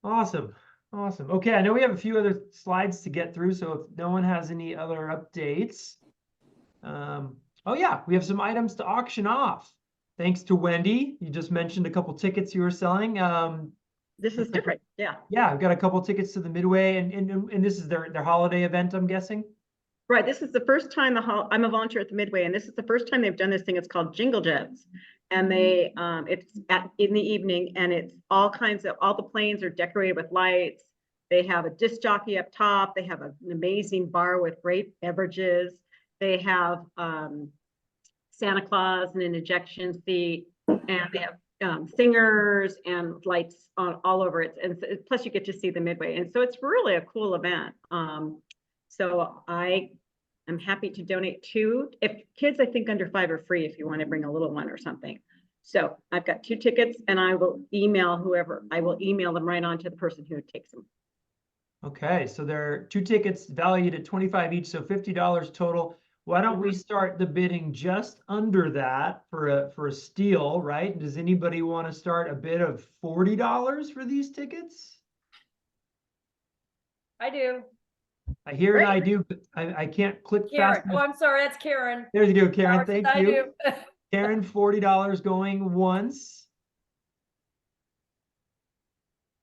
Awesome. Okay, I know we have a few other slides to get through, so if no one has any other updates. Oh yeah, we have some items to auction off. Thanks to Wendy. You just mentioned a couple tickets you were selling. This is different. Yeah. Yeah, I've got a couple tickets to the Midway, and this is their holiday event, I'm guessing. Right. This is the first time I'm a volunteer at the Midway, and this is the first time they've done this thing. It's called Jingle Jets, and they it's in the evening, and it's all the planes are decorated with lights. They have a disc jockey up top. They have an amazing bar with great beverages. They have Santa Claus and an ejection seat, and they have singers and lights all over it. And plus you get to see the Midway. And so it's really a cool event. So I am happy to donate if kids, I think under 5 are free if you want to bring a little one or something. So I've got 2 tickets, and I will email them right on to the person who takes them. Okay, so there are 2 tickets valued at $25 each, so $50 total. why don't we start the bidding just under that for a steal, right? Does anybody want to start a bid of $40 for these tickets? I do. I hear and Great. I do, but I can't click Karen. fast Oh, enough. I'm sorry. That's Karen. There you go, Karen. Howard says Thank I you. do. Karen, $40 going once.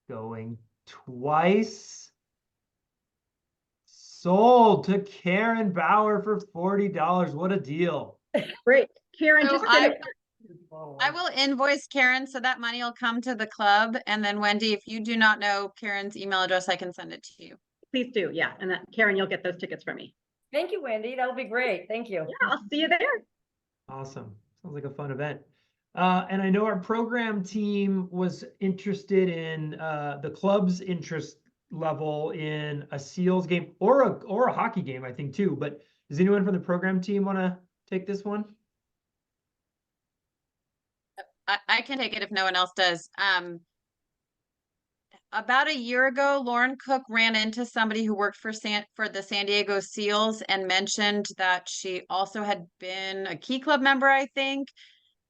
Going twice. Sold to Karen Bauer for $40. What a deal. Great. Karen, So just send it. I will invoice Karen, so that money will come to the club. And then Wendy, if you do not know Karen's email address, I can send it to you. Please do. Yeah. And then Karen, you'll get those tickets from me. Thank you, Wendy. That'll be great. Thank you. Yeah, I'll see you there. Awesome. Sounds like a fun event. And I know our program team was interested in the club's interest level in a Seals game or a hockey game, I think too. But does anyone from the program team want to take this one? I can take it if no one else does. About a year ago, Lauren Cook ran into somebody who worked for the San Diego Seals and mentioned that she also had been a Key Club member, I think.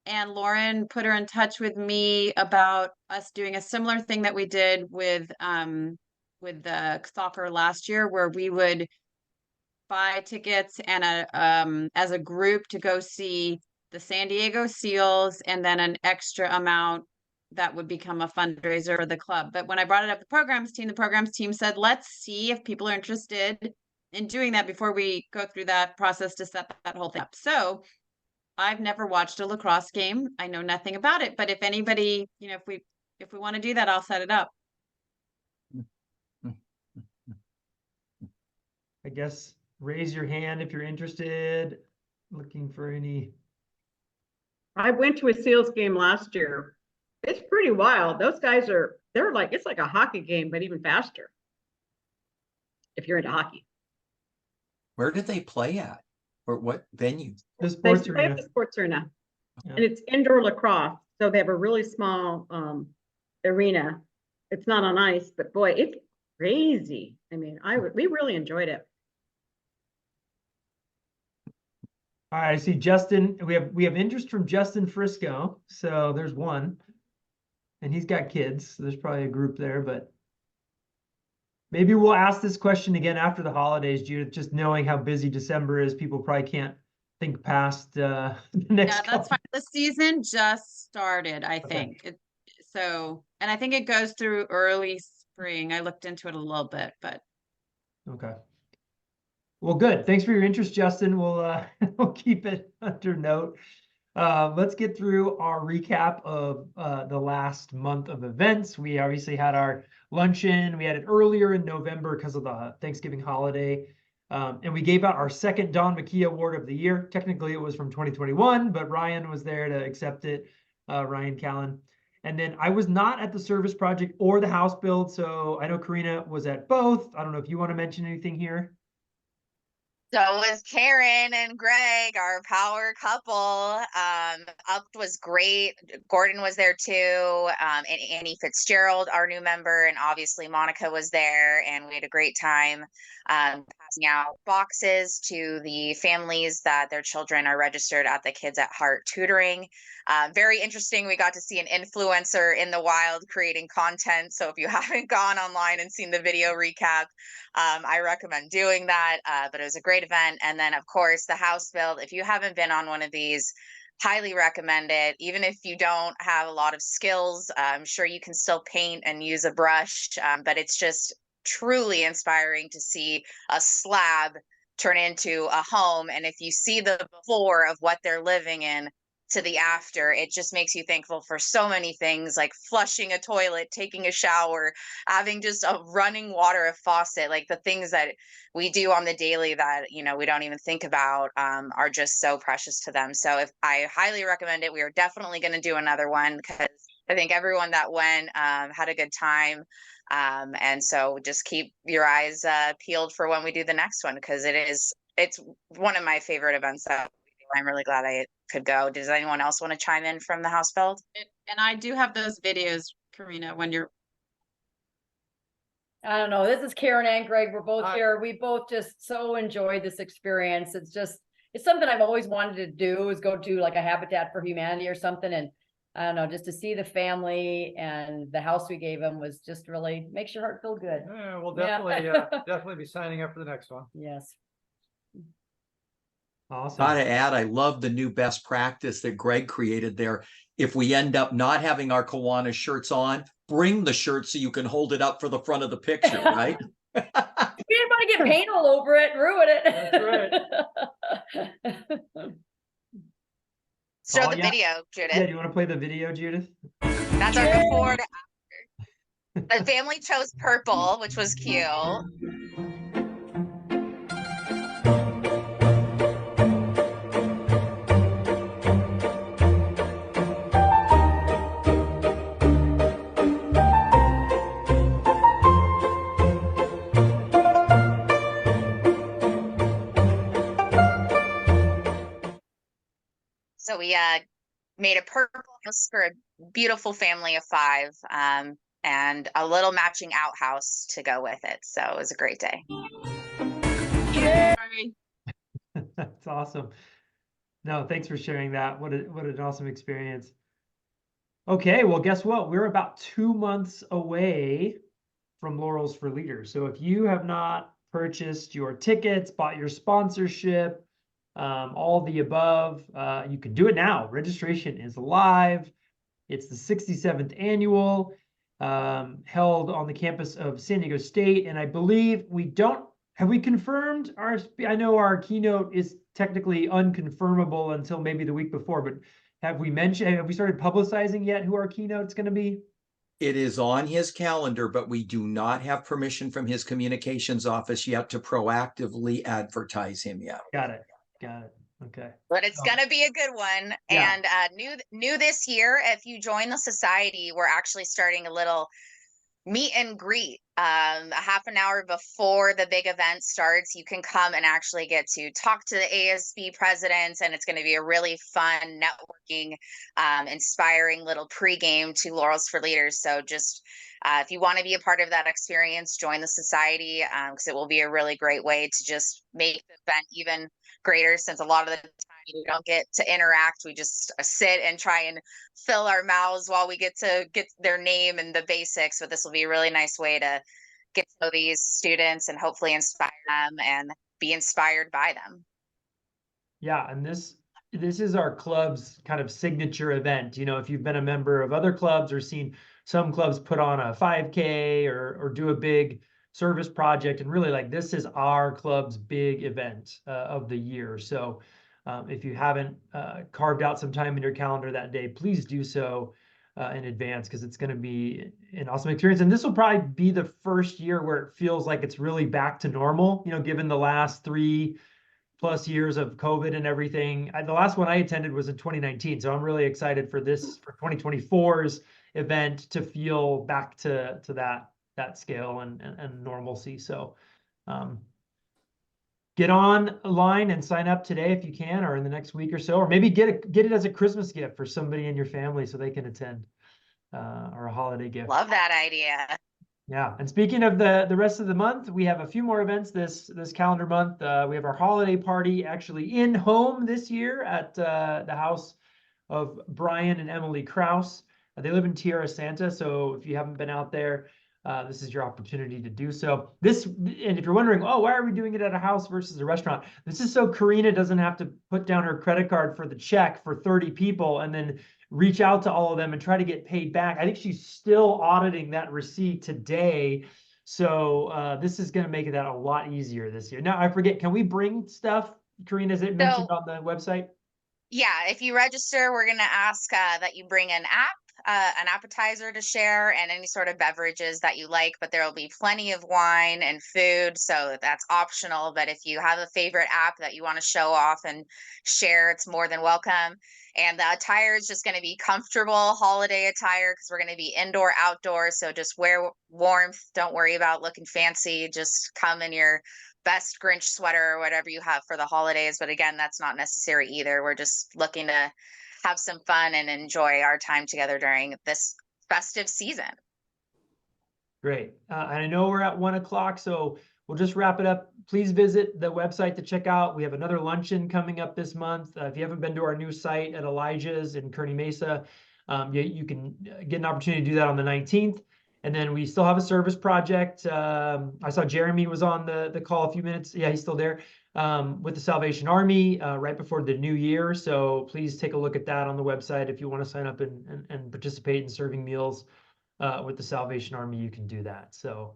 And Lauren put her in touch with me about us doing a similar thing that we did with the soccer last year, where we would buy tickets and as a group to go see the San Diego Seals, and then an extra amount that would become a fundraiser for the club. But when I brought it up to the programs team said, let's see if people are interested in doing that before we go through that process to set that whole thing up. So I've never watched a lacrosse game. I know nothing about it, but if anybody, if we want to do that, I'll set it up. I guess raise your hand if you're interested. Looking for any. I went to a Seals game last year. It's pretty wild. Those guys it's like a hockey game, but even faster. If you're into hockey. Where did they play at? Or what venue? The They sports play at arena. the sports arena. Yeah. And it's indoor lacrosse. So they have a really small arena. It's not on ice, but boy, it's crazy. I mean, we really enjoyed it. All right, I see Justin. We have interest from Justin Frisco. So there's one. And he's got kids. So there's probably a group there, but maybe we'll ask this question again after the holidays, Judith, just knowing how busy December is, people probably can't think past the next Yeah, that's fine. The season just started, I Okay. think. And I think it goes through early spring. I looked into it a little bit, but Okay. Well, good. Thanks for your interest, Justin. We'll we'll keep it under note. Let's get through our recap of the last month of events. We obviously had our luncheon. We had it earlier in November because of the Thanksgiving holiday. And we gave out our second Don McKee Award of the year. Technically, it was from 2021, but Ryan was there to accept it, Ryan Callan. And then I was not at the service project or the house build, so I know Karina was at both. I don't know if you want to mention anything here. So was Karen and Greg, our power couple. Up was great. Gordon was there too. And Annie Fitzgerald, our new member, and obviously Monica was there, and we had a great time passing out boxes to the families that their children are registered at the Kids at Heart tutoring. Very interesting. We got to see an influencer in the wild creating content. So if you haven't gone online and seen the video recap, I recommend doing that. But it was a great event. And then, of course, the house build. If you haven't been on one of these, highly recommend it. Even if you don't have a lot of skills, I'm sure you can still paint and use a brush. But it's just truly inspiring to see a slab turn into a home. And if you see the before of what they're living in to the after, it just makes you thankful for so many things, like flushing a toilet, taking a shower, having just a running water, a faucet. Like the things that we do on the daily that we don't even think about are just so precious to them. So if I highly recommend it. We are definitely going to do another one because I think everyone that went had a good time. And so just keep your eyes peeled for when we do the next one, because it's one of my favorite events that I'm really glad I could go. Does anyone else want to chime in from the house build? And I do have those videos, Karina, when you're. I don't know. This is Karen and Greg. We're both here. We both just so enjoyed this experience. it's something I've always wanted to do, is go to like a Habitat for Humanity or something. And I don't know, just to see the family and the house we gave them was just really makes your heart feel good. Yeah, we'll Yeah. definitely be signing up for the next one. Yes. Awesome. Gotta add, I love the new best practice that Greg created there. If we end up not having our Kiwanis shirts on, bring the shirt so you can hold it up for the front of the picture, right? We didn't want to get paint all over it and ruin it. That's right. Show Oh, the yeah. video, Yeah, Judith. do you want to play the video, Judith? That's our before to after. The family chose purple, which was cute. So we made a purple house for a beautiful family of 5, and a little matching outhouse to go with it. So it was a great day. That's awesome. No, thanks for sharing that. What an awesome experience. Okay, well, guess what? We're about 2 months away from Laurels for Leaders. So if you have not purchased your tickets, bought your sponsorship, all the above, you can do it now. Registration is live. It's the 67th annual, held on the campus of San Diego State. And I believe have we confirmed I know our keynote is technically unconfirmable until maybe the week before, but have we started publicizing yet who our keynote's going to be? It is on his calendar, but we do not have permission from his communications office yet to proactively advertise him yet. Got it. Okay. But it's gonna be a good one. Yeah. And new this year, if you join the society, we're actually starting a little meet and greet. A half an hour before the big event starts, you can come and actually get to talk to the ASB presidents, and it's going to be a really fun networking, inspiring little pregame to Laurels for Leaders. So just if you want to be a part of that experience, join the society, because it will be a really great way to just make the event even greater, since a lot of the time we don't get to interact. We just sit and try and fill our mouths while we get to get their name and the basics. But this will be a really nice way to get to know these students and hopefully inspire them and be inspired by them. Yeah, and this is our club's kind of signature event. You know, if you've been a member of other clubs or seen some clubs put on a 5K or do a big service project, and really like this is our club's big event of the year. So if you haven't carved out some time in your calendar that day, please do so in advance, because it's going to be an awesome experience. And this will probably be the first year where it feels like it's really back to normal, you know, given the last 3+ years of COVID and everything. The last one I attended was in 2019. So I'm really excited for 2024's event to feel back to that scale and normalcy. So get online and sign up today if you can, or in the next week or so, or maybe get it as a Christmas gift for somebody in your family so they can attend, or a holiday gift. Love that idea. Yeah, and speaking of the rest of the month, we have a few more events this calendar month. We have our holiday party actually in home this year at the house of Brian and Emily Kraus. They live in Tierra Santa, so if you haven't been out there, this is your opportunity to do so. And if you're wondering, oh, why are we doing it at a house versus a restaurant? This is so Karina doesn't have to put down her credit card for the check for 30 people and then reach out to all of them and try to get paid back. I think she's still auditing that receipt today. So this is going to make that a lot easier this year. Now, I forget, can we bring stuff, Karina, is it mentioned on the website? Yeah, if you register, we're going to ask that you bring an appetizer to share, and any sort of beverages that you like, but there will be plenty of wine and food, so that's optional. But if you have a favorite app that you want to show off and share, it's more than welcome. And the attire is just going to be comfortable holiday attire, because we're going to be indoor, outdoor. So just wear warmth. Don't worry about looking fancy. Just come in your best Grinch sweater or whatever you have for the holidays. But again, that's not necessary either. We're just looking to have some fun and enjoy our time together during this festive season. Great. And I know we're at 1 o'clock, so we'll just wrap it up. Please visit the website to check out. We have another luncheon coming up this month. If you haven't been to our new site at Elijah's in Kearney Mesa, you can get an opportunity to do that on the 19th. And then we still have a service project. I saw Jeremy was on the call a few minutes. Yeah, he's still there with the Salvation Army right before the new year. So please take a look at that on the website. If you want to sign up and participate in serving meals with the Salvation Army, you can do that. So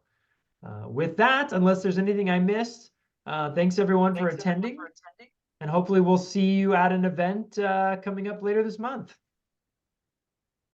with that, unless there's anything I missed, thanks everyone for attending. And hopefully we'll see you at an event coming up later this month.